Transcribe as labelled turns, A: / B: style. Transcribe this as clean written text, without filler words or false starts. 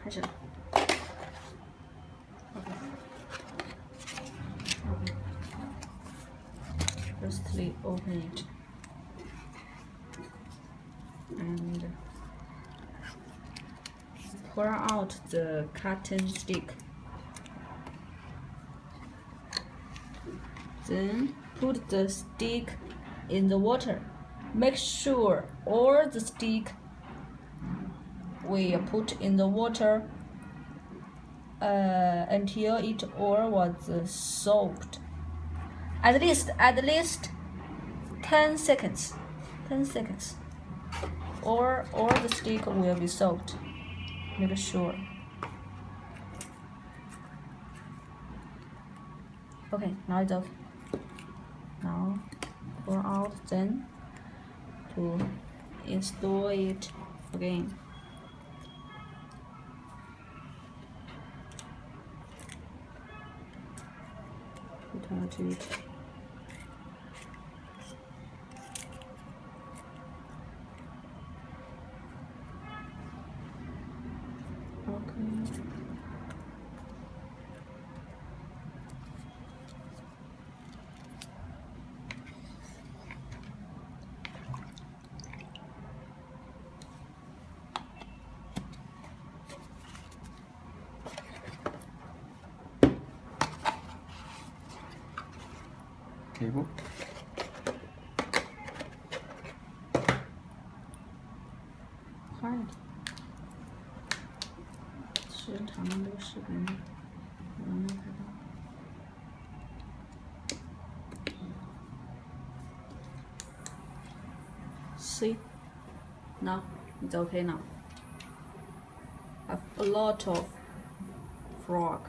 A: 开始了。Okay. Firstly, open it and pour out the cotton stick. Then put the stick in the water. Make sure all the stick we put in the water until it all was soaked. At least 10 seconds. 10 seconds. Or all the stick will be soaked. Make sure. Okay, now it's okay. Now pour out, then to install it again. Touch it. Okay.
B: Table.
A: 快点，时间长了这个视频能没有拍到。See, now it's okay now. A lot of frog.